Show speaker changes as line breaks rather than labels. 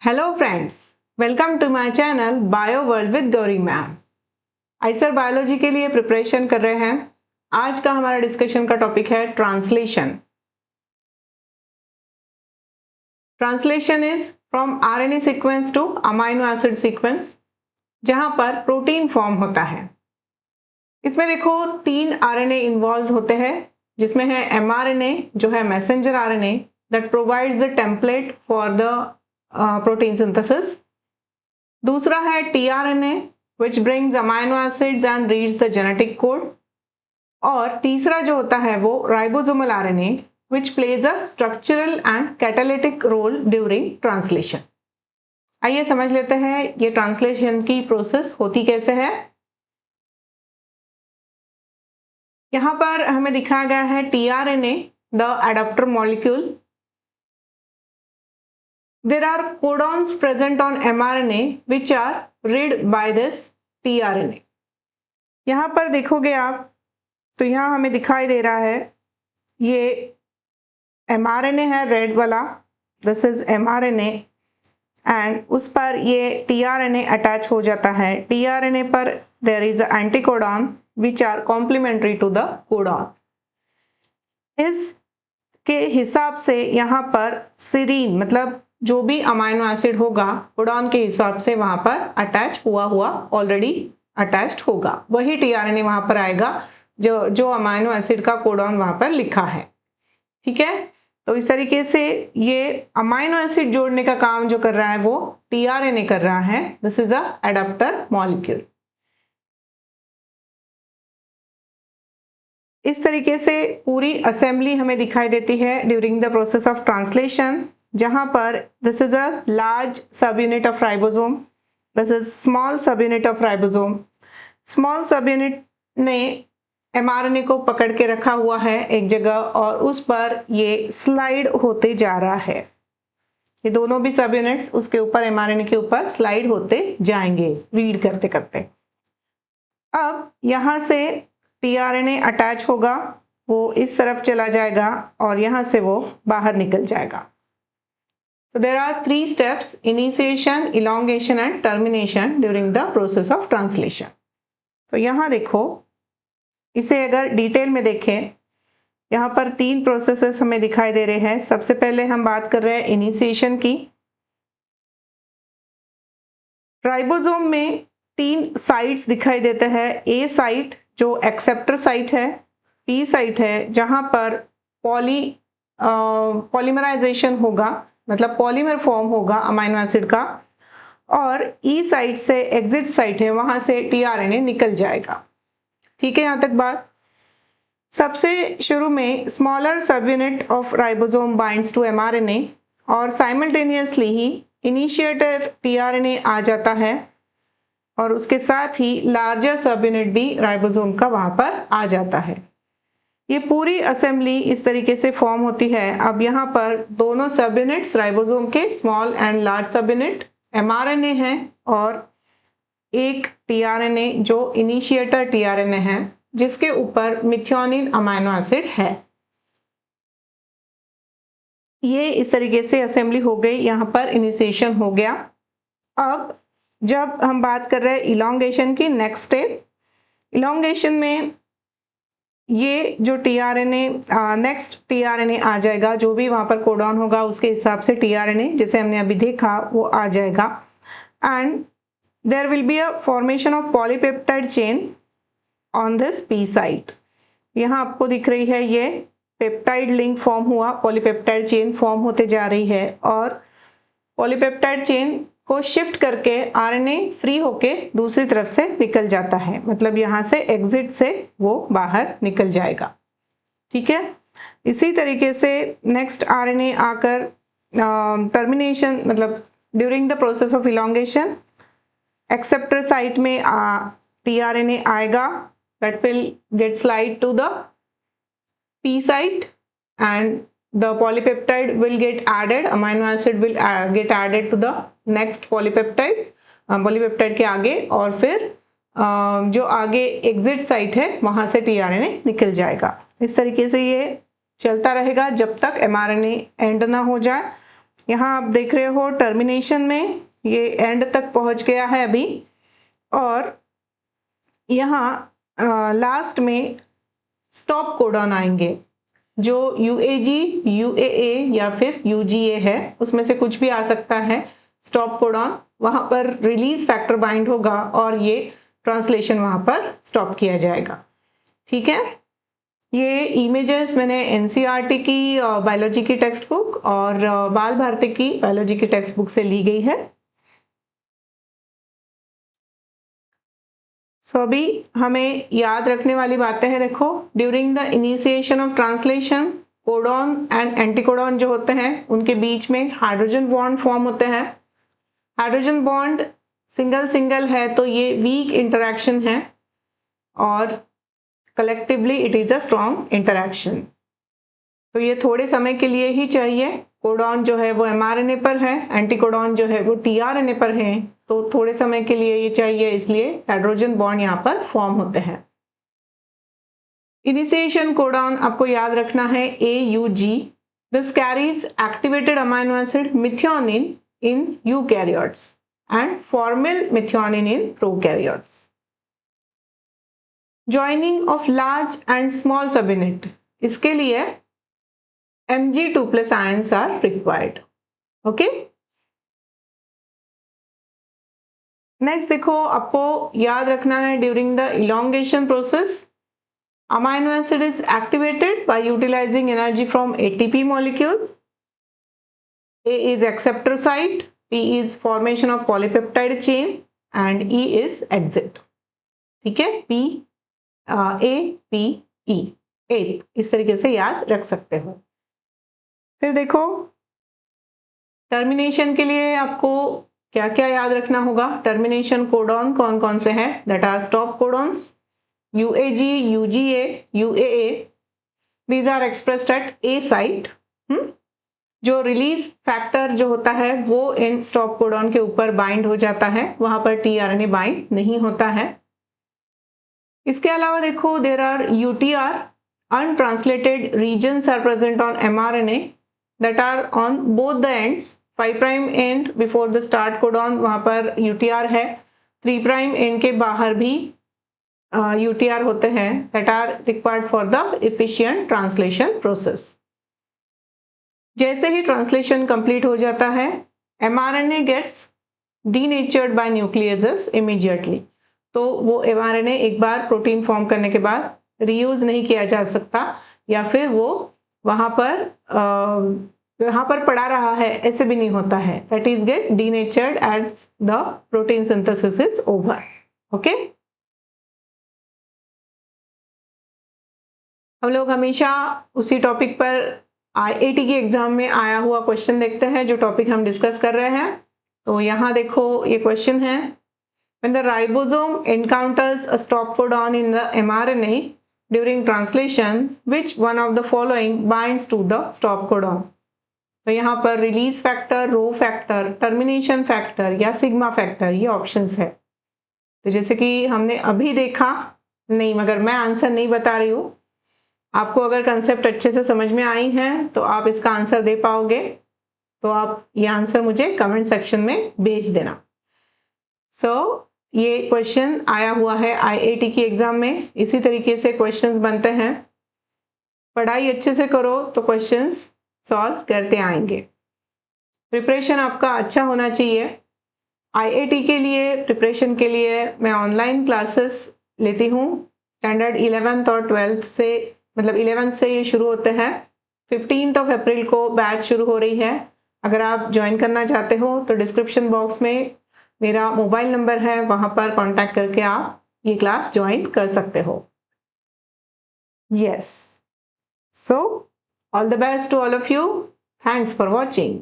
Hello friends, welcome to my channel bio world with Gauri ma'am. IISER biology के लिए preparation कर रहे हैं। आज का हमारा डिस्कशन का टॉपिक है translation. Translation is from RNA sequence two amino acid sequence, जहां पर प्रोटीन फॉर्म होता है। इसमें देखो 3 आरएनए इन्वॉल्व होते हैं, जिसमें है एमआरएनए जो है messenger RNA that provides the template for the protein synthesis. दूसरा है tRNA which brings amino acids and reads the genetic code। और तीसरा जो होता है वो ribosomal RNA which plays a structural and catalytic role during translation। आइए समझ लेते हैं ये ट्रांसलेशन की प्रोसेस होती कैसे है। यहाँ पर हमें दिखाया गया है tRNA the adapter molecule. There are codons present on mRNA which are read by this tRNA। यहाँ पर देखोगे आप तो यहाँ हमें दिखाई दे रहा है ये mRNA है रेड वाला, दिस इज mRNA एंड उस पर ये tRNA अटैच हो जाता है। tRNA पर there is anticodon which are complementary to the codon. इसके हिसाब से यहाँ पर सीरीन मतलब जो भी अमाइनो एसिड होगा कोडॉन के हिसाब से वहां पर अटैच हुआ ऑलरेडी अटैच्ड होगा, वही टीआरएनए वहां पर आएगा जो अमाइनो एसिड का कोडॉन वहां पर लिखा है। ठीक है, तो इस तरीके से ये अमाइनो एसिड जोड़ने का काम जो कर रहा है वो टीआरएनए कर रहा है। This is a adapter molecule. इस तरीके से पूरी असेंबली हमें दिखाई देती है during the process of translation, जहां पर this is a large sub unit of ribosome, this is small sub unit of ribosome. Small sub unit ने एमआरएनए को पकड़ के रखा हुआ है एक जगह और उस पर ये स्लाइड होते जा रहा है। ये दोनों भी सब यूनिट्स उसके ऊपर एमआरएनए के ऊपर स्लाइड होते जाएंगे रीड करते करते। अब यहाँ से टीआरएनए अटैच होगा, वो इस तरफ चला जाएगा और यहाँ से वो बाहर निकल जाएगा। So there are 3 steps: initiation, elongation and termination during the process of translation। तो यहाँ देखो, इसे अगर डिटेल में देखें, यहाँ पर 3 प्रोसेसेस हमें दिखाई दे रहे हैं। सबसे पहले हम बात कर रहे हैं इनिशिएशन की। राइबोसोम में 3 साइट्स दिखाई देते हैं। ए साइट जो एक्सेप्टर साइट है, पी साइट है जहाँ पर पॉलीमराइजेशन होगा, मतलब पॉलीमर फॉर्म होगा अमाइनो एसिड का, और ई साइट से एग्जिट साइट है, वहां से टीआरएनए निकल जाएगा। ठीक है, यहां तक बात। सबसे शुरू में smaller sub unit of ribosome binds to mRNA और साइमल्टेनियसली ही इनिशिएटर टीआरएनए आ जाता है और उसके साथ ही लार्जर सब यूनिट भी राइबोसोम का वहां पर आ जाता है। ये पूरी असेंबली इस तरीके से फॉर्म होती है। अब यहाँ पर दोनों सब यूनिट्स राइबोसोम के small and large sub unit mRNA है और एक टीआरएनए जो इनिशिएटर टीआरएनए है जिसके ऊपर मिथियोनिन अमाइनो एसिड है। ये इस तरीके से असेंबली हो गई, यहाँ पर इनिशिएशन हो गया। अब जब हम बात कर रहे हैं इलॉन्गेशन की, नेक्स्ट स्टेप इलॉन्गेशन में ये जो टीआरएनए नेक्स्ट टीआरएनए आ जाएगा, जो भी वहां पर कोडॉन होगा उसके हिसाब से टीआरएनए जैसे हमने अभी देखा वो आ जाएगा and there will be a formation of polypeptide chain on this P site. यहाँ आपको दिख रही है ये पेप्टाइड लिंक फॉर्म हुआ, पॉलीपेप्टाइड चेन फॉर्म होते जा रही है और पॉलीपेप्टाइड चेन को शिफ्ट करके आरएनए फ्री होके दूसरी तरफ से निकल जाता है, मतलब यहाँ से एग्जिट से वो बाहर निकल जाएगा। ठीक है, इसी तरीके से नेक्स्ट आरएनए आकर टर्मिनेशन मतलब during the process of elongation acceptor site में टीआरएनए आएगा, that will get slide to the P site and the polypeptide will get added, amino acid will get added to the next polypeptide, polypeptide के आगे, और फिर जो आगे exit site है वहां से टीआरएनए निकल जाएगा। इस तरीके से ये चलता रहेगा जब तक एमआरएनए एंड ना हो जाए यहाँ आप देख रहे हो टर्मिनेशन में ये एंड तक पहुंच गया है अभी, और यहाँ लास्ट में स्टॉप कोडॉन आएंगे जो UAG, UAA या फिर UGA है, उसमें से कुछ भी आ सकता है। स्टॉप कोडॉन वहाँ पर रिलीज फैक्टर बाइंड होगा और ये ट्रांसलेशन वहाँ पर स्टॉप किया जाएगा। ठीक है, ये इमेजेस मैंने NCERT की बायोलॉजी की टेक्स्ट बुक और बाल भारती की बायोलॉजी की टेक्स्ट बुक से ली गई है। सो अभी हमें याद रखने वाली बातें हैं, देखो, during the initiation of translation codon and anticodon जो होते हैं उनके बीच में हाइड्रोजन बॉन्ड फॉर्म होते हैं। हाइड्रोजन बॉन्ड सिंगल सिंगल है तो ये वीक इंटरेक्शन है और collectively it is a strong interaction. तो ये थोड़े समय के लिए ही चाहिए। कोडॉन जो है वो mRNA पर है, एंटीकोडॉन जो है वो tRNA पर है, तो थोड़े समय के लिए ये चाहिए, इसलिए हाइड्रोजन बॉन्ड यहाँ पर फॉर्म होते हैं। इनिशिएशन कोडॉन आपको याद रखना है AUG। This carries activated amino acid methionine in eukaryotes and formyl methionine in prokaryotes. Joining of large and small subunit, इसके लिए Mg2+ ions are required. Okay? Next देखो, आपको याद रखना है during the elongation process amino acid is activated by utilizing energy from ATP molecule. A is acceptor site, P is formation of polypeptide chain and E is exit। ठीक है, P A P E 8 इस तरीके से याद रख सकते हो। फिर देखो, टर्मिनेशन के लिए आपको क्या क्या याद रखना होगा। टर्मिनेशन कोडॉन कौन कौन से हैं, that are stop codons UAG, UGA, UAA, these are expressed at A site. जो रिलीज फैक्टर जो होता है वो इन स्टॉप कोडॉन के ऊपर बाइंड हो जाता है, वहां पर tRNA बाइंड नहीं होता है। इसके अलावा देखो, there are UTR, untranslated regions are present on mRNA that are on both the ends। 5' end before the start codon वहां पर UTR है, 3' end के बाहर भी UTR होते हैं that are required for the efficient translation process। जैसे ही translation complete हो जाता है mRNA gets denatured by nucleases immediately। तो वो mRNA एक बार प्रोटीन फॉर्म करने के बाद रीयूज नहीं किया जा सकता, या फिर वो वहां पर पड़ा रहा है ऐसे भी नहीं होता है। That is get denatured as the protein synthesis is over. Okay, हम लोग हमेशा उसी टॉपिक पर IIT के एग्जाम में आया हुआ क्वेश्चन देखते हैं जो टॉपिक हम डिस्कस कर रहे हैं। तो यहाँ देखो, ये क्वेश्चन है, when the ribosome encounters a stop codon in the mRNA during translation, which one of the following binds to the stop codon? तो यहाँ पर release factor, rho factor, termination factor या सिग्मा फैक्टर, ये options है। तो जैसे कि हमने अभी देखा, नहीं, मगर मैं आंसर नहीं बता रही हूँ, आपको अगर कंसेप्ट अच्छे से समझ में आई हैं तो आप इसका आंसर दे पाओगे। तो आप ये आंसर मुझे कमेंट सेक्शन में भेज देना। ये क्वेश्चन आया हुआ है IIT की एग्जाम में, इसी तरीके से क्वेश्चंस बनते हैं। पढ़ाई अच्छे से करो तो क्वेश्चंस सॉल्व करते आएंगे। प्रिपरेशन आपका अच्छा होना चाहिए। IIT के लिए प्रिपरेशन के लिए मैं ऑनलाइन क्लासेस लेती हूँ। स्टैंडर्ड 11th और 12th से, मतलब 11th से ये शुरू होते हैं। 15 अप्रैल को बैच शुरू हो रही है। अगर आप ज्वाइन करना चाहते हो तो डिस्क्रिप्शन बॉक्स में मेरा मोबाइल नंबर है, वहां पर कांटेक्ट करके आप ये क्लास ज्वाइन कर सकते हो। Yes, so all the best to all of you. Thanks for watching.